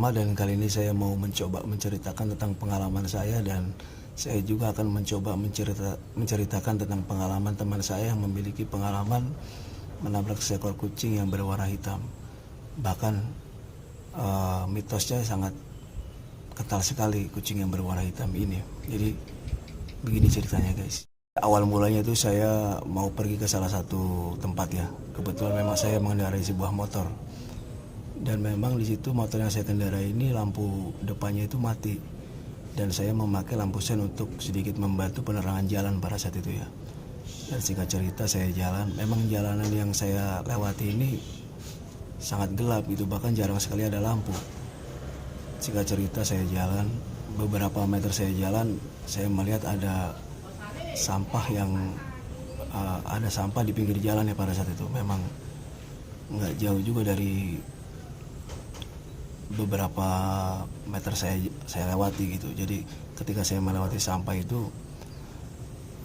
Dan kali ini saya mau mencoba menceritakan tentang pengalaman saya, dan saya juga akan mencoba menceritakan tentang pengalaman teman saya yang memiliki pengalaman menabrak seekor kucing yang berwarna hitam. Bahkan mitosnya sangat kental sekali kucing yang berwarna hitam ini. Jadi begini ceritanya guys. Awal mulanya itu saya mau pergi ke salah satu tempat ya. Kebetulan memang saya mengendarai sebuah motor. Dan memang di situ motor yang saya kendarai ini lampu depannya itu mati. Dan saya memakai lampu sen untuk sedikit membantu penerangan jalan pada saat itu ya. Dan singkat cerita saya jalan. Memang jalanan yang saya lewati ini sangat gelap gitu, bahkan jarang sekali ada lampu. Singkat cerita saya jalan, beberapa meter saya jalan, saya melihat ada sampah ada sampah di pinggir jalan ya pada saat itu. Memang nggak jauh juga dari beberapa meter saya lewati gitu. Jadi ketika saya melewati sampah itu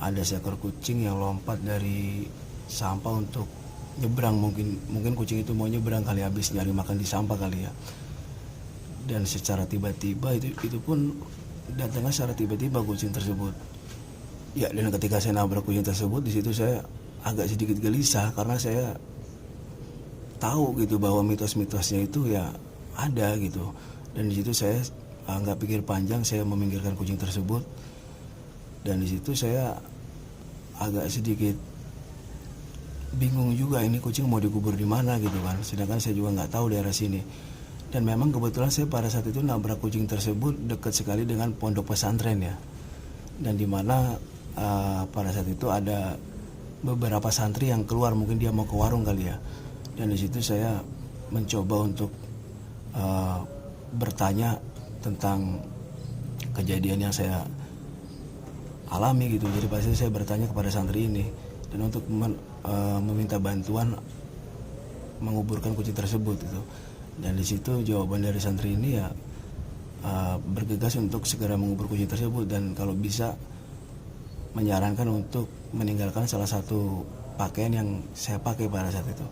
ada seekor kucing yang lompat dari sampah untuk nyebrang. Mungkin kucing itu mau nyebrang kali, habis nyari makan di sampah kali ya. Dan secara tiba-tiba itu pun datangnya secara tiba-tiba kucing tersebut. Ya, dan ketika saya nabrak kucing tersebut, di situ saya agak sedikit gelisah karena saya tahu gitu bahwa mitos-mitosnya itu ya ada gitu. Dan di situ saya nggak pikir panjang, saya meminggirkan kucing tersebut. Dan di situ saya agak sedikit bingung juga, ini kucing mau dikubur di mana gitu kan. Sedangkan saya juga nggak tahu daerah sini. Dan memang kebetulan saya pada saat itu nabrak kucing tersebut dekat sekali dengan pondok pesantren ya. Dan di mana pada saat itu ada beberapa santri yang keluar, mungkin dia mau ke warung kali ya. Dan di situ saya mencoba untuk bertanya tentang kejadian yang saya alami gitu. Jadi pasti saya bertanya kepada santri ini dan untuk meminta bantuan menguburkan kucing tersebut itu. Dan di situ jawaban dari santri ini ya bergegas untuk segera mengubur kucing tersebut, dan kalau bisa menyarankan untuk meninggalkan salah satu pakaian yang saya pakai pada saat itu.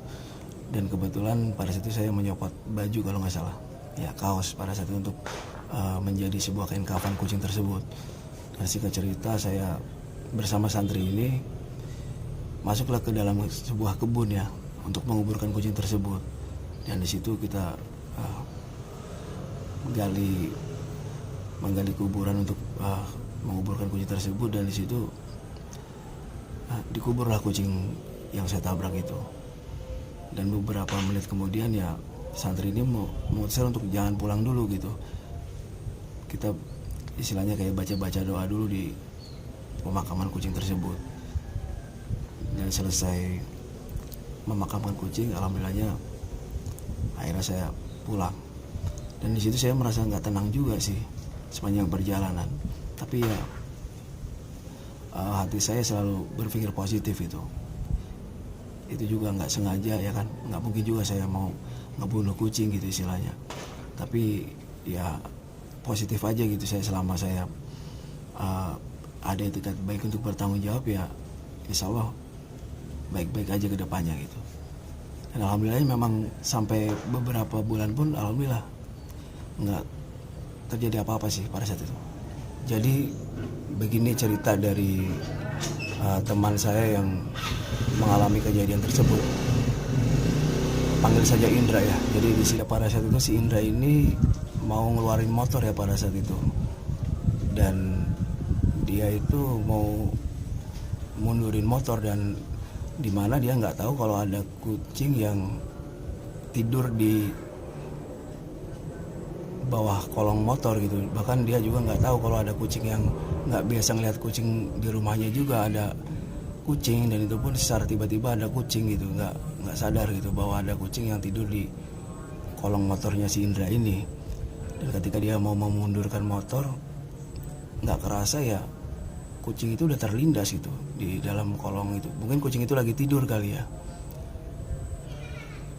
Dan kebetulan pada saat itu saya menyopot baju kalau nggak salah, ya kaos pada saat itu untuk menjadi sebuah kain kafan kucing tersebut. Dan singkat cerita saya bersama santri ini masuklah ke dalam sebuah kebun ya untuk menguburkan kucing tersebut. Dan di situ kita menggali kuburan untuk menguburkan kucing tersebut. Dan di situ dikuburlah kucing yang saya tabrak itu. Dan beberapa menit kemudian ya santri ini memutuskan untuk jangan pulang dulu gitu. Kita istilahnya kayak baca-baca doa dulu di pemakaman kucing tersebut. Dan selesai memakamkan kucing, alhamdulillahnya akhirnya saya pulang. Dan di situ saya merasa nggak tenang juga sih sepanjang perjalanan. Tapi ya hati saya selalu berpikir positif itu juga nggak sengaja ya kan, nggak mungkin juga saya mau ngebunuh kucing gitu istilahnya. Tapi ya positif aja gitu saya, selama saya ada etikat baik untuk bertanggung jawab ya insya Allah baik-baik aja ke depannya gitu. Dan alhamdulillah memang sampai beberapa bulan pun alhamdulillah nggak terjadi apa-apa sih pada saat itu. Jadi begini cerita dari teman saya yang mengalami kejadian tersebut. Panggil saja Indra ya. Jadi di sini pada saat itu si Indra ini mau ngeluarin motor ya pada saat itu. Dan dia itu mau mundurin motor, dan dimana dia nggak tahu kalau ada kucing yang tidur di bawah kolong motor gitu. Bahkan dia juga nggak tahu kalau ada kucing yang nggak biasa ngeliat kucing di rumahnya juga ada kucing. Dan itu pun secara tiba-tiba ada kucing gitu, nggak sadar gitu bahwa ada kucing yang tidur di kolong motornya si Indra ini. Dan ketika dia mau memundurkan motor, nggak kerasa ya kucing itu udah terlindas gitu di dalam kolong itu. Mungkin kucing itu lagi tidur kali ya.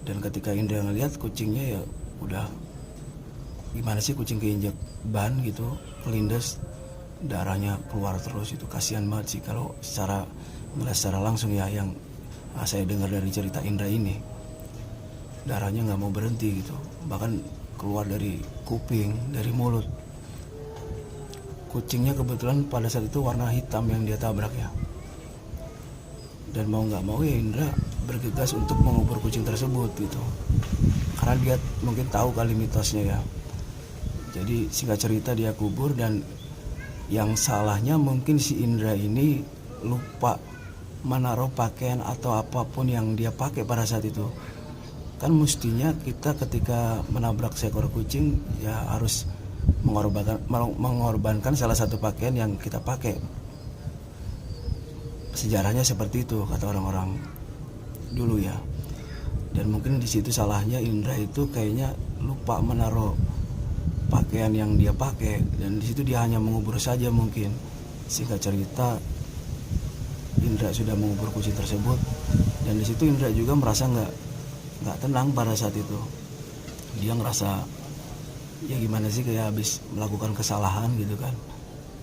Dan ketika Indra ngeliat kucingnya ya udah gimana sih, kucing keinjek ban gitu, kelindas, darahnya keluar terus. Itu kasihan banget sih kalau melihat secara langsung ya, yang saya dengar dari cerita Indra ini. Darahnya nggak mau berhenti gitu, bahkan keluar dari kuping, dari mulut. Kucingnya kebetulan pada saat itu warna hitam yang dia tabrak ya. Dan mau nggak mau ya Indra bergegas untuk mengubur kucing tersebut gitu. Karena dia mungkin tahu kali mitosnya ya. Jadi singkat cerita dia kubur, dan yang salahnya mungkin si Indra ini lupa menaruh pakaian atau apapun yang dia pakai pada saat itu. Kan mestinya kita ketika menabrak seekor kucing ya harus mengorbankan salah satu pakaian yang kita pakai. Sejarahnya seperti itu kata orang-orang dulu ya. Dan mungkin di situ salahnya Indra itu kayaknya lupa menaruh pakaian yang dia pakai, dan di situ dia hanya mengubur saja mungkin. Singkat cerita Indra sudah mengubur kucing tersebut, dan di situ Indra juga merasa nggak tenang pada saat itu. Dia ngerasa ya gimana sih, kayak habis melakukan kesalahan gitu kan.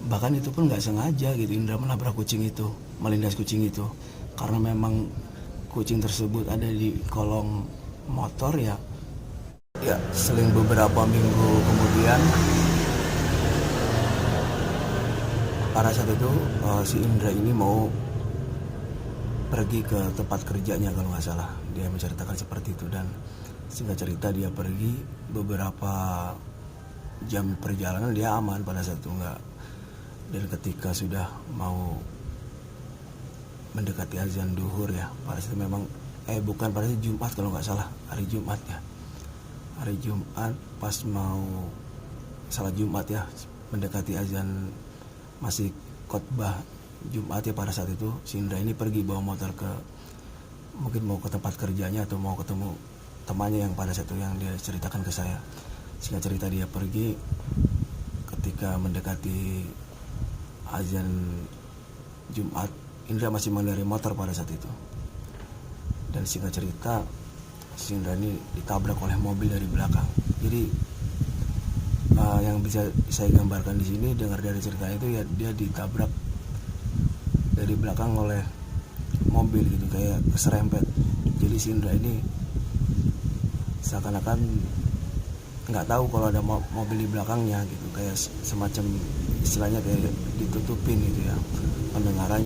Bahkan itu pun nggak sengaja gitu Indra menabrak kucing itu, melindas kucing itu, karena memang kucing tersebut ada di kolong motor ya. Seling beberapa minggu kemudian pada saat itu si Indra ini mau pergi ke tempat kerjanya kalau nggak salah, dia menceritakan seperti itu. Dan singkat cerita dia pergi, beberapa jam perjalanan dia aman pada saat itu enggak. Dan ketika sudah mau mendekati azan duhur ya, pada saat itu memang bukan pada saat Jumat kalau nggak salah, hari Jumat ya, hari Jumat pas mau salat Jumat ya, mendekati azan, masih khotbah Jumat ya. Pada saat itu si Indra ini pergi bawa motor mungkin mau ke tempat kerjanya atau mau ketemu temannya yang pada saat itu yang dia ceritakan ke saya. Singkat cerita dia pergi, ketika mendekati azan Jumat Indra masih mengendarai motor pada saat itu. Dan singkat cerita si Indra ini ditabrak oleh mobil dari belakang. Jadi yang bisa saya gambarkan di sini, dengar dari cerita itu ya, dia ditabrak dari belakang oleh mobil gitu, kayak keserempet. Jadi si Indra ini seakan-akan nggak tahu kalau ada mobil di belakangnya gitu, kayak semacam istilahnya kayak ditutupin gitu ya pendengarannya.